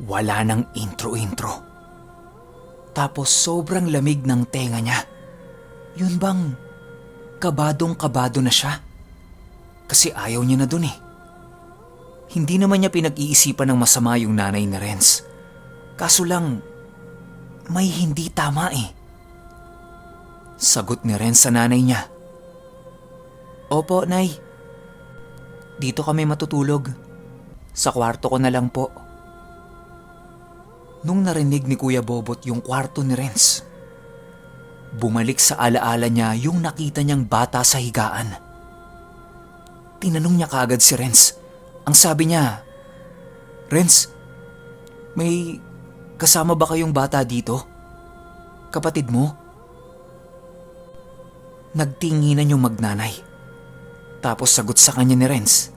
Wala nang intro-intro. Tapos sobrang lamig ng tenga niya. Yun bang kabadong-kabado na siya? Kasi ayaw niya na dun eh. Hindi naman niya pinag-iisipan ng masama yung nanay ni Renz. Kaso lang, may hindi tama eh. Sagot ni Renz sa nanay niya. Opo, Nay. Dito kami matutulog. Sa kwarto ko na lang po. Nung narinig ni Kuya Bobot yung kwarto ni Renz, bumalik sa alaala niya yung nakita niyang bata sa higaan. Tinanong niya kaagad si Renz. Ang sabi niya, Renz, may kasama ba kayong bata dito? Kapatid mo? Nagtinginan yung magnanay. Tapos sagot sa kanya ni Renz,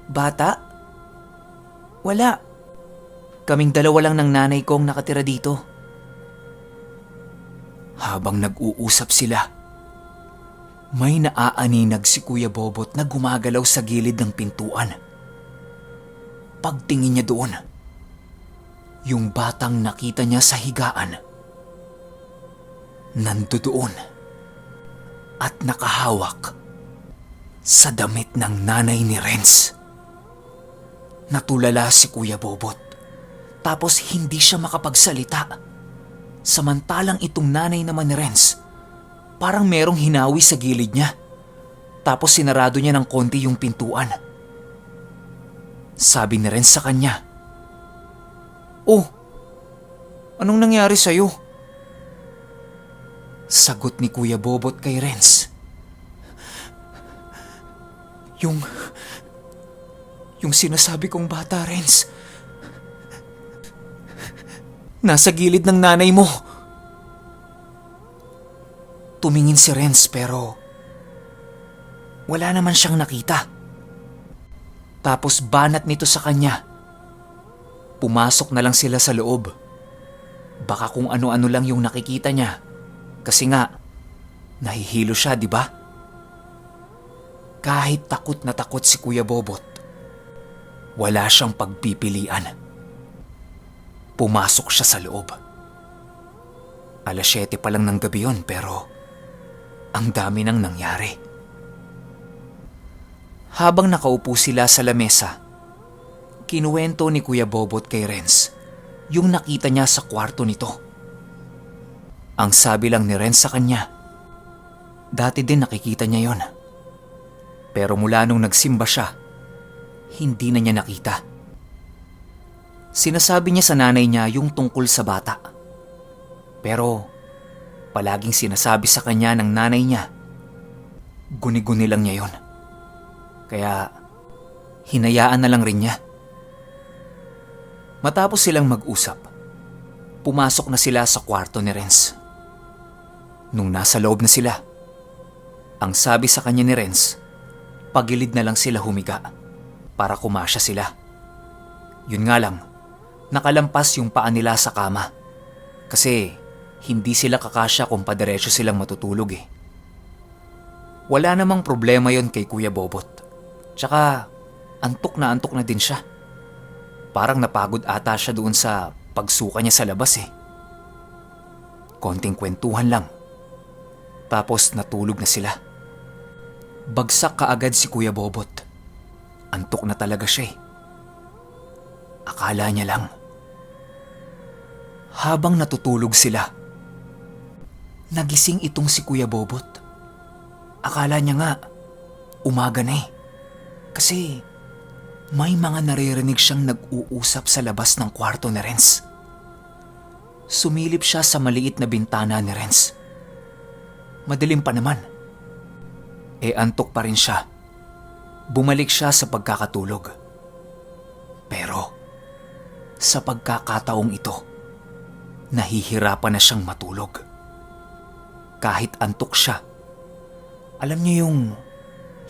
Bata? Wala. Kaming dalawa lang ng nanay kong nakatira dito. Habang nag-uusap sila, may naaaninag si Kuya Bobot na gumagalaw sa gilid ng pintuan. Pagtingin niya doon, yung batang nakita niya sa higaan, nandoon at nakahawak sa damit ng nanay ni Renz. Natulala si Kuya Bobot, tapos hindi siya makapagsalita. Samantalang itong nanay naman ni Renz, parang merong hinawi sa gilid niya. Tapos sinarado niya ng konti yung pintuan. Sabi ni Renz sa kanya, Oh, anong nangyari sa'yo? Sagot ni Kuya Bobot kay Renz, Yung sinasabi kong bata, Renz, nasa gilid ng nanay mo. Tumingin si Renz pero wala naman siyang nakita. Tapos banat nito sa kanya. Pumasok na lang sila sa loob. Baka kung ano-ano lang yung nakikita niya. Kasi nga, nahihilo siya, di ba? Kahit takot na takot si Kuya Bobot, wala siyang pagpipilian. Pumasok siya sa loob. 7:00 pa lang ng gabi yun pero ang dami nang nangyari. Habang nakaupo sila sa lamesa, kinuwento ni Kuya Bobot kay Renz yung nakita niya sa kwarto nito. Ang sabi lang ni Renz sa kanya, dati din nakikita niya yon. Pero mula nung nagsimba siya, hindi na niya nakita. Sinasabi niya sa nanay niya yung tungkol sa bata. Pero palaging sinasabi sa kanya ng nanay niya, guni-guni lang niya yon. Kaya hinayaan na lang rin niya. Matapos silang mag-usap, pumasok na sila sa kwarto ni Renz. Nung nasa loob na sila, ang sabi sa kanya ni Renz, pagilid na lang sila humiga para kumasya sila. Yun nga lang, nakalampas yung paa nila sa kama kasi hindi sila kakasya kung padiretso silang matutulog eh. Wala namang problema yon kay Kuya Bobot. Tsaka antok na din siya. Parang napagod ata siya doon sa pagsuka niya sa labas eh. Konting kwentuhan lang. Tapos natulog na sila. Bagsak kaagad si Kuya Bobot. Antok na talaga siya eh. Akala niya lang. Habang natutulog sila, nagising itong si Kuya Bobot. Akala niya nga, umaga na eh. Kasi may mga naririnig siyang nag-uusap sa labas ng kwarto ni Renz. Sumilip siya sa maliit na bintana ni Renz. Madilim pa naman. Antok pa rin siya. Bumalik siya sa pagkakatulog. Pero sa pagkakataong ito, nahihirapan na siyang matulog. Kahit antok siya, alam niyo yung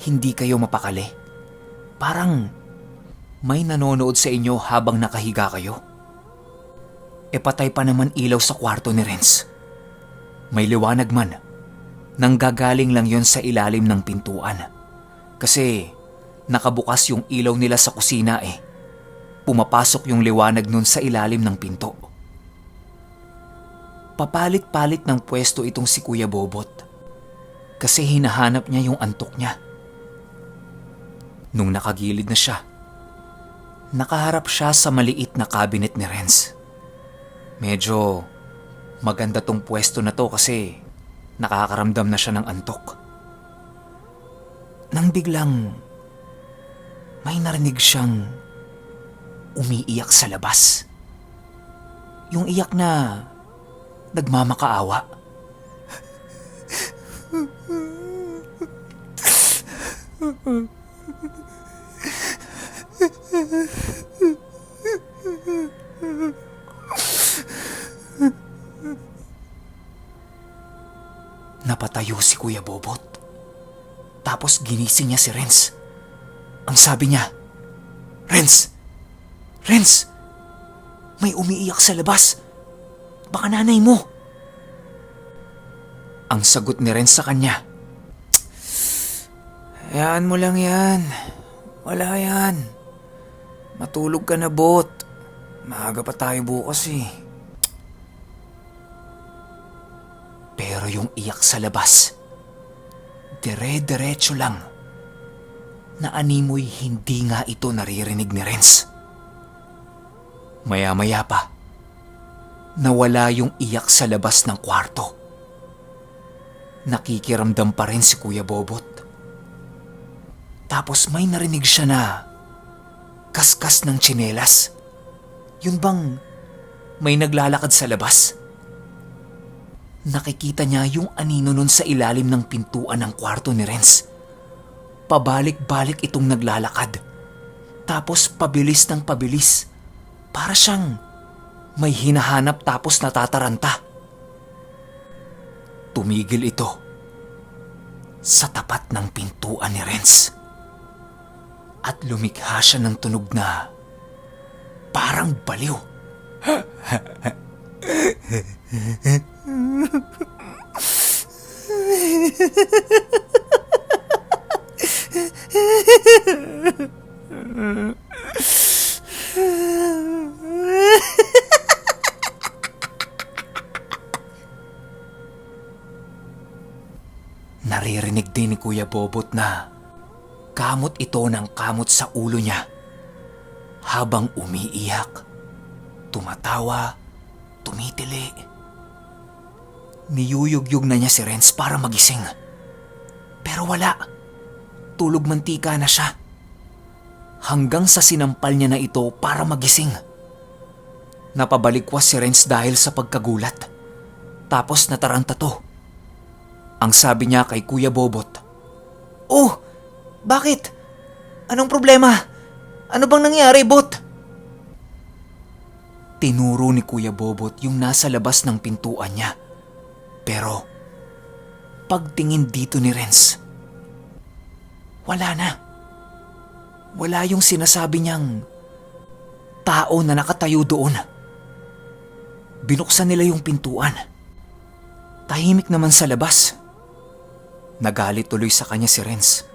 hindi kayo mapakali? Parang may nanonood sa inyo habang nakahiga kayo. Patay pa naman ilaw sa kwarto ni Renz. May liwanag man, nanggagaling lang yon sa ilalim ng pintuan. Kasi nakabukas yung ilaw nila sa kusina eh. pumapasok yung liwanag nun sa ilalim ng pinto. Papalit-palit ng pwesto itong si Kuya Bobot kasi hinahanap niya yung antok niya. Nung nakagilid na siya, nakaharap siya sa maliit na cabinet ni Renz. Medyo maganda tong pwesto na to kasi nakakaramdam na siya ng antok. Nang biglang may narinig siyang umiiyak sa labas. Yung iyak na nagmamakaawa. Napatayo si Kuya Bobot. Tapos ginising niya si Renz. Ang sabi niya, Renz! Renz! May umiiyak sa labas. Baka nanay mo. Ang sagot ni Renz sa kanya, hayaan mo lang yan. Wala yan. Matulog ka na, Bot. Maaga pa tayo bukas eh. Pero yung iyak sa labas, dire-diretso lang. Na animoy hindi nga ito naririnig ni Renz. Maya-maya pa, nawala yung iyak sa labas ng kwarto. Nakikiramdam pa rin si Kuya Bobot. Tapos may narinig siya na kaskas ng tsinelas. Yun bang may naglalakad sa labas? Nakikita niya yung anino nun sa ilalim ng pintuan ng kwarto ni Renz. Pabalik-balik itong naglalakad. Tapos pabilis ng pabilis. Para siyang may hinahanap tapos natataranta. Tumigil ito sa tapat ng pintuan ni Renz. At lumikha siya ng tunog na parang baliw. Naririnig din ni Kuya Bobot na kamot ito ng kamot sa ulo niya habang umiiyak, tumatawa, tumitili. Niyuyugyug na niya si Renz para magising. Pero wala. Tulog mantika na siya. Hanggang sa sinampal niya na ito para magising. Napabalikwas si Renz dahil sa pagkagulat. Tapos nataranta to. Ang sabi niya kay Kuya Bobot, "Oh, bakit? Anong problema? Ano bang nangyari, Bot?" Tinuro ni Kuya Bobot yung nasa labas ng pintuan niya. Pero pagtingin dito ni Renz, wala na. Wala yung sinasabi niyang tao na nakatayo doon. Binuksan nila yung pintuan. Tahimik naman sa labas. Nagalit tuloy sa kanya si Renz.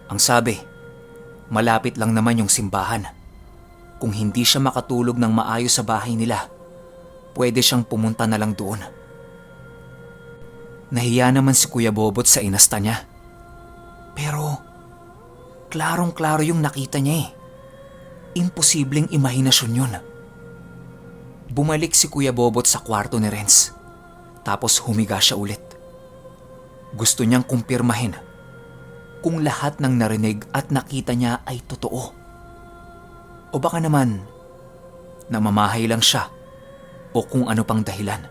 Ang sabi, malapit lang naman yung simbahan. Kung hindi siya makatulog ng maayos sa bahay nila, pwede siyang pumunta na lang doon. Nahiya naman si Kuya Bobot sa inasta niya. Pero klarong-klaro yung nakita niya eh. Imposibleng imahinasyon yun. Bumalik si Kuya Bobot sa kwarto ni Renz. Tapos humiga siya ulit. Gusto niyang kumpirmahin kung lahat ng narinig at nakita niya ay totoo. O baka naman, namamahay lang siya o kung ano pang dahilan.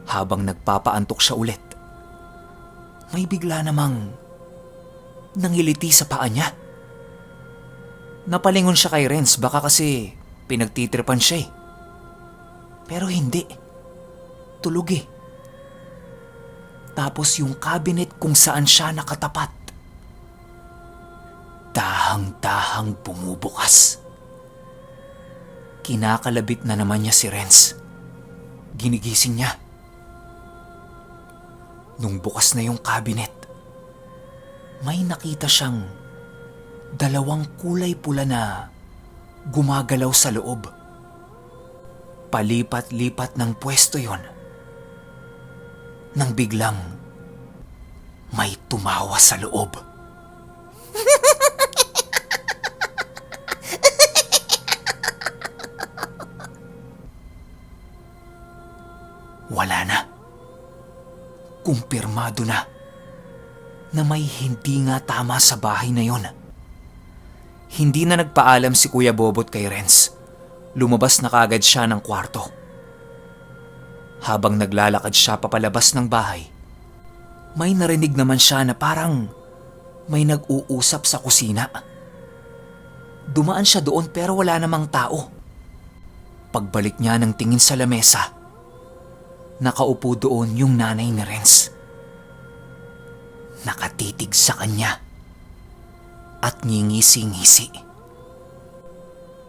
Habang nagpapaantok siya ulit, may bigla namang nangiliti sa paa niya. Napalingon siya kay Renz baka kasi pinagtitripan siya eh. Pero hindi. Tulog eh. Tapos yung cabinet kung saan siya nakatapat, dahang-dahang bumubukas. Kinakalabit na naman niya si Renz. Ginigising niya. Nung bukas na yung cabinet, may nakita siyang dalawang kulay pula na gumagalaw sa loob. Palipat-lipat ng pwesto yon nang biglang may tumawa sa loob. Wala na. Kumpirmado na may hindi nga tama sa bahay na yon. Hindi na nagpaalam si Kuya Bobot kay Renz. Lumabas na kaagad siya ng kwarto. Habang naglalakad siya papalabas ng bahay, may narinig naman siya na parang may nag-uusap sa kusina. Dumaan siya doon pero wala namang tao. Pagbalik niya ng tingin sa lamesa, nakaupo doon yung nanay ni Renz. Nakatitig sa kanya at ngingisi-ngisi.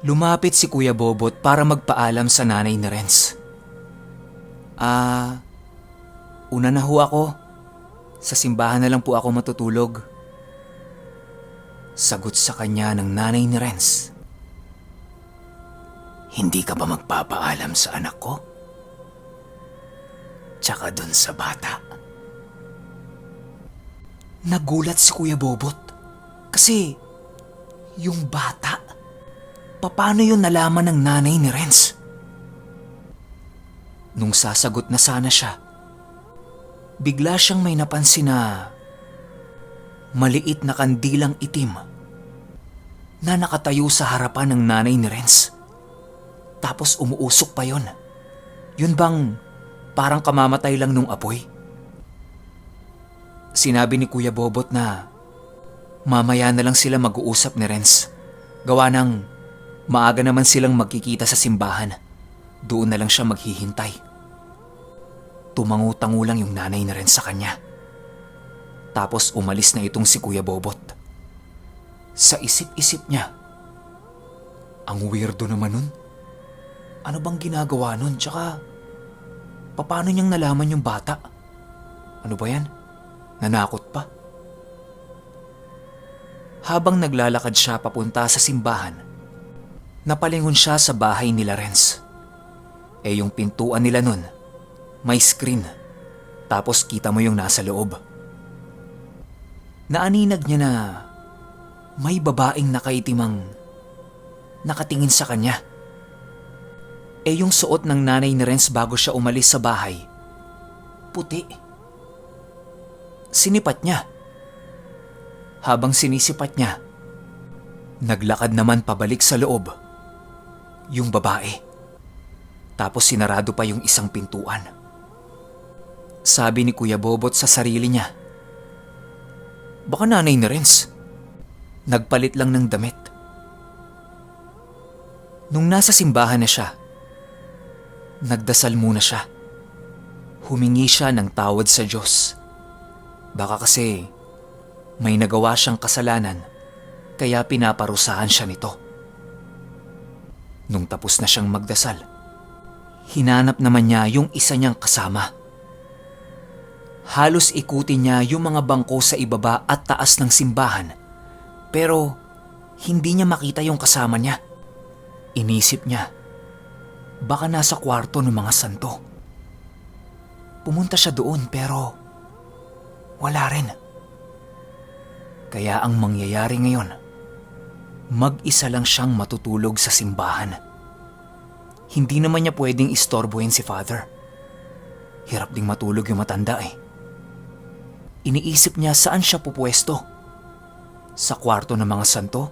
Lumapit si Kuya Bobot para magpaalam sa nanay ni Renz. Una na ho ako. Sa simbahan na lang po ako matutulog. Sagot sa kanya ng nanay ni Renz. Hindi ka ba magpapaalam sa anak ko? Tsaka dun sa bata. Nagulat si Kuya Bobot kasi yung bata, paano yun nalaman ng nanay ni Renz? Nung sasagot na sana siya, bigla siyang may napansin na maliit na kandilang itim na nakatayo sa harapan ng nanay ni Renz. Tapos umuusok pa yon. Yun bang parang kamamatay lang nung apoy? Sinabi ni Kuya Bobot na mamaya na lang sila mag-uusap ni Renz. Gawa ng maaga naman silang magkikita sa simbahan. Doon na lang siya maghihintay. Tumangu-tangu lang yung nanay ni Renz sa kanya. Tapos umalis na itong si Kuya Bobot. Sa isip-isip niya, ang weirdo naman nun. Ano bang ginagawa nun? Tsaka, paano niyang nalaman yung bata? Ano ba yan? Nanakot pa? Habang naglalakad siya papunta sa simbahan, napalingon siya sa bahay nila Renz. Yung pintuan nila nun, may screen. Tapos kita mo yung nasa loob. Naaninag niya na may babaeng nakaitimang nakatingin sa kanya. Yung suot ng nanay ni Renz bago siya umalis sa bahay, puti. Sinipat niya. Habang sinisipat niya, naglakad naman pabalik sa loob yung babae. Tapos sinarado pa yung isang pintuan. Sabi ni Kuya Bobot sa sarili niya, baka nanay ni Renz. Nagpalit lang ng damit. Nung nasa simbahan na siya, nagdasal muna siya. Humingi siya ng tawad sa Diyos. Baka kasi may nagawa siyang kasalanan kaya pinaparusahan siya nito. Nung tapos na siyang magdasal, hinanap naman niya yung isa niyang kasama. Halos ikutin niya yung mga bangko sa ibaba at taas ng simbahan, pero hindi niya makita yung kasama niya. Inisip niya, baka nasa kwarto ng mga santo. Pumunta siya doon pero wala rin. Kaya ang mangyayari ngayon, mag-isa lang siyang matutulog sa simbahan. Hindi naman niya pwedeng istorbohin si Father. Hirap ding matulog yung matanda eh. Iniisip niya saan siya pupwesto. Sa kwarto ng mga santo?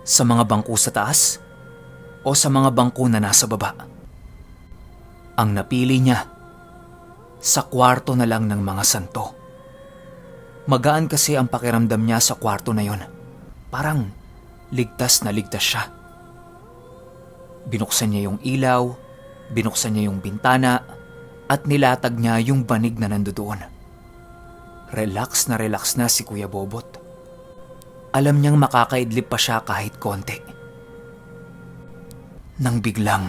Sa mga bangko sa taas? O sa mga bangko na nasa baba? Ang napili niya, sa kwarto na lang ng mga santo. Magaan kasi ang pakiramdam niya sa kwarto na yon. Parang ligtas na ligtas siya. Binuksan niya yung ilaw, binuksan niya yung bintana, at nilatag niya yung banig na nandoon. Relax na si Kuya Bobot. Alam niyang makakaidlip pa siya kahit konti. Nang biglang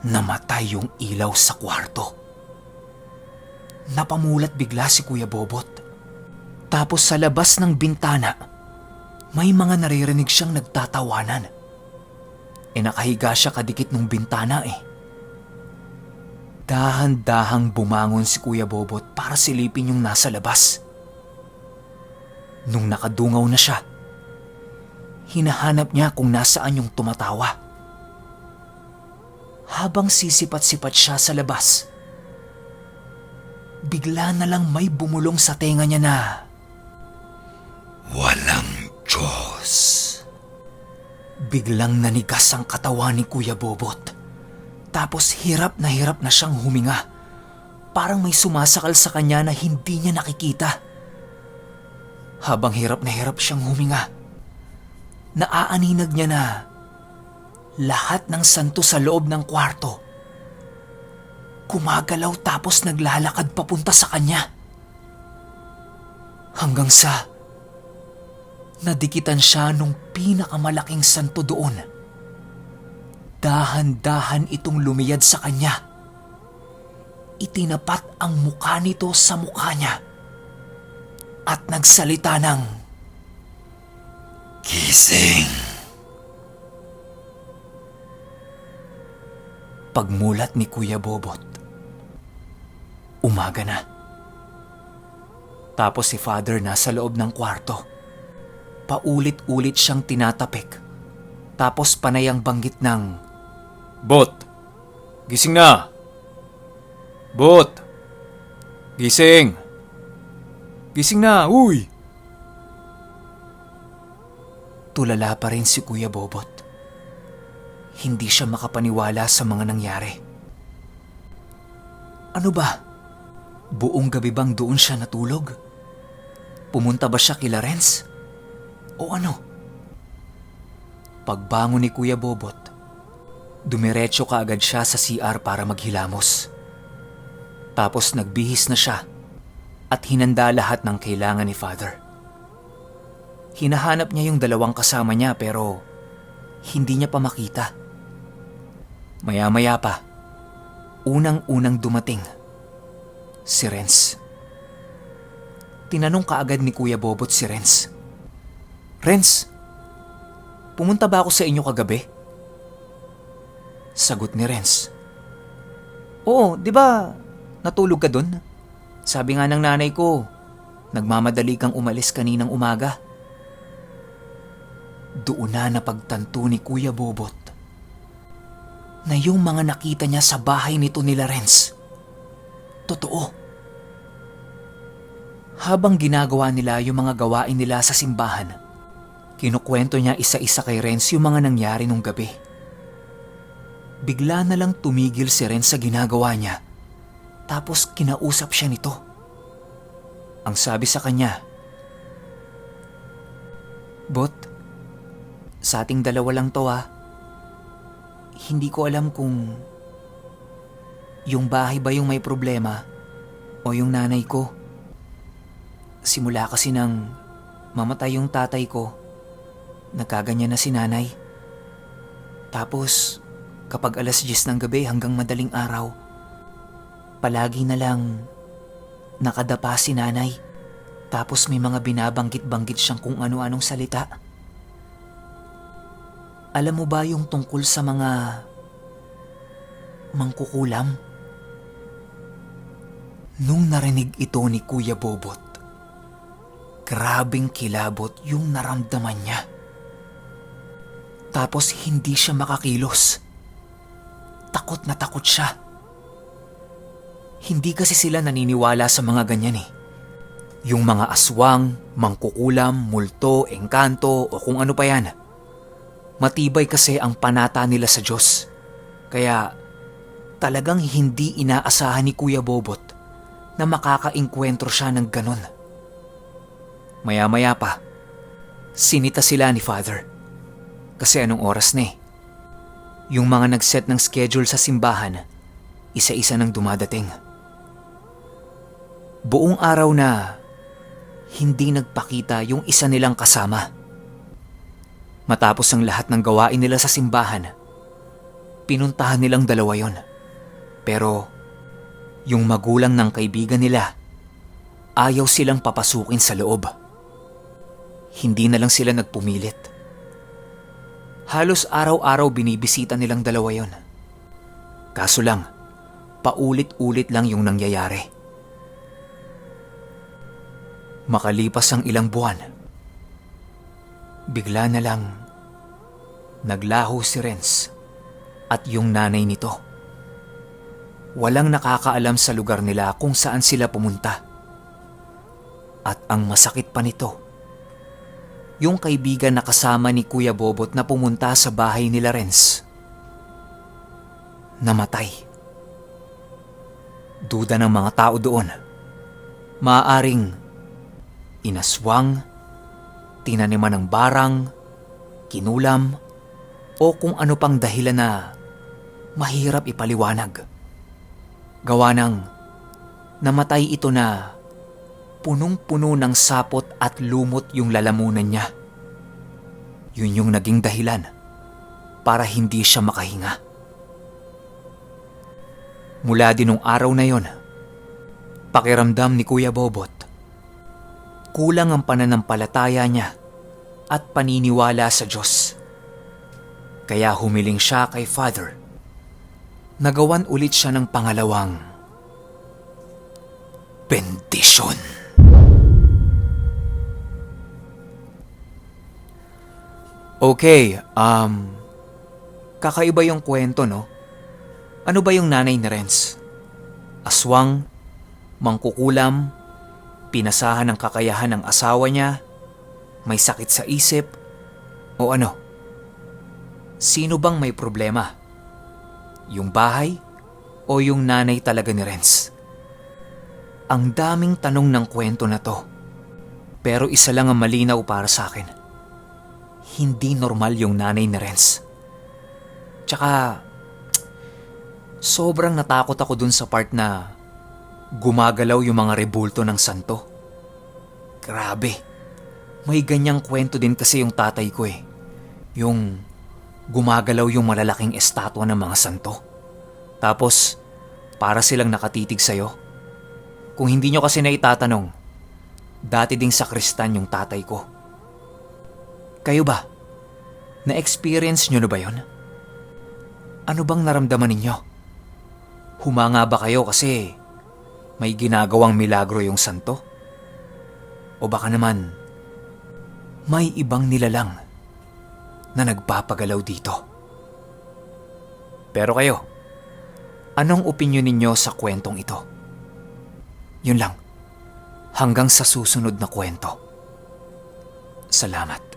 namatay yung ilaw sa kwarto. Napamulat bigla si Kuya Bobot. Tapos sa labas ng bintana, may mga naririnig siyang nagtatawanan. nakahiga siya kadikit ng bintana eh. Dahan-dahang bumangon si Kuya Bobot para silipin yung nasa labas. Nung nakadungaw na siya, hinahanap niya kung nasaan yung tumatawa. Habang sisipat-sipat siya sa labas, bigla na lang may bumulong sa tenga niya na, "Walang Diyos." Biglang nanigas ang katawan ni Kuya Bobot. Tapos hirap na siyang huminga. Parang may sumasakal sa kanya na hindi niya nakikita. Habang hirap na siyang huminga, naaaninag niya na lahat ng santo sa loob ng kwarto gumagalaw tapos naglalakad papunta sa kanya. Hanggang sa nadikitan siya nung pinakamalaking santo doon. Dahan-dahan itong lumiyad sa kanya. Itinapat ang mukha nito sa mukha niya at nagsalita ng, "Gising." Pagmulat ni Kuya Bobot, umaga na. Tapos si Father nasa loob ng kwarto. Paulit-ulit siyang tinatapik. Tapos panay ang banggit ng, "Bot, gising na! Bot, gising! Gising na, uy!" Tulala pa rin si Kuya Bobot. Hindi siya makapaniwala sa mga nangyari. Ano ba? Buong gabi bang doon siya natulog? Pumunta ba siya kila Renz? O ano? Pagbangon ni Kuya Bobot, dumiretso kaagad siya sa CR para maghilamos. Tapos nagbihis na siya at hinanda lahat ng kailangan ni Father. Hinahanap niya yung dalawang kasama niya pero hindi niya pa makita. Maya-maya pa, unang-unang dumating, si Renz. Tinanong kaagad ni Kuya Bobot si Renz, "Renz, pumunta ba ako sa inyo kagabi?" Sagot ni Renz, "Oo, di ba natulog ka dun? Sabi nga ng nanay ko, nagmamadali kang umalis kaninang umaga." Doon na napagtanto ni Kuya Bobot na yung mga nakita niya sa bahay nito nila Renz, totoo. Habang ginagawa nila yung mga gawain nila sa simbahan, kinukwento niya isa-isa kay Renz yung mga nangyari nung gabi. Bigla na lang tumigil si Renz sa ginagawa niya, tapos kinausap siya nito. Ang sabi sa kanya, "Bot, sa ating dalawa lang to ah. Hindi ko alam kung yung bahay ba yung may problema o yung nanay ko. Simula kasi nang mamatay yung tatay ko, nagkaganyan na si nanay. Tapos kapag 10:00 ng gabi hanggang madaling araw, palagi na lang nakadapa si nanay. Tapos may mga binabanggit-banggit siyang kung ano-anong salita. Alam mo ba yung tungkol sa mga mangkukulam?" Nung narinig ito ni Kuya Bobot, grabing kilabot yung naramdaman niya. Tapos hindi siya makakilos. Takot na takot siya. Hindi kasi sila naniniwala sa mga ganyan eh. Yung mga aswang, mangkukulam, multo, engkanto o kung ano pa yan. Matibay kasi ang panata nila sa Diyos. Kaya talagang hindi inaasahan ni Kuya Bobot na makakaengkwentro siya ng ganon. Maya-maya pa, sinita sila ni Father. Kasi anong oras na eh. Yung mga nag-set ng schedule sa simbahan, isa-isa nang dumadating. Buong araw na hindi nagpakita yung isa nilang kasama. Matapos ang lahat ng gawain nila sa simbahan, pinuntahan nilang dalawa yon. Pero yung magulang ng kaibigan nila, ayaw silang papasukin sa loob. Hindi na lang sila nagpumilit. Halos araw-araw binibisita nilang dalawa yon. Kaso lang, paulit-ulit lang yung nangyayari. Makalipas ang ilang buwan, bigla na lang naglaho si Renz at yung nanay nito. Walang nakakaalam sa lugar nila kung saan sila pumunta. At ang masakit pa nito, yung kaibigan na kasama ni Kuya Bobot na pumunta sa bahay nila Renz, namatay. Duda ng mga tao doon, maaaring inaswang, tinaniman ng barang, kinulam, o kung ano pang dahilan na mahirap ipaliwanag. Gawa ng namatay ito na punong-puno ng sapot at lumot yung lalamunan niya. Yun yung naging dahilan para hindi siya makahinga. Mula din nung araw na yon, pakiramdam ni Kuya Bobot, kulang ang pananampalataya niya at paniniwala sa Diyos. Kaya humiling siya kay Father. Nagawan ulit siya ng pangalawang bendisyon. Okay, kakaiba yung kwento, no? Ano ba yung nanay ni Renz? Aswang, mangkukulam, pinasahan ng kakayahan ng asawa niya, may sakit sa isip, o ano? Sino bang may problema? Yung bahay o yung nanay talaga ni Renz? Ang daming tanong ng kwento na to. Pero isa lang ang malinaw para sa akin. Hindi normal yung nanay ni Renz. Tsaka, sobrang natakot ako dun sa part na gumagalaw yung mga rebulto ng santo. Grabe. May ganyang kwento din kasi yung tatay ko eh. Yung gumagalaw yung malalaking estatwa ng mga santo. Tapos, para silang nakatitig sa'yo. Kung hindi nyo kasi naitatanong, dati ding sakristan yung tatay ko. Kayo ba? Na-experience nyo na ba yun? Ano bang naramdaman ninyo? Humanga ba kayo kasi may ginagawang milagro yung santo? O baka naman, may ibang nilalang na nagpapagalaw dito? Pero kayo, anong opinyon ninyo sa kwentong ito? Yun lang. Hanggang sa susunod na kwento. Salamat.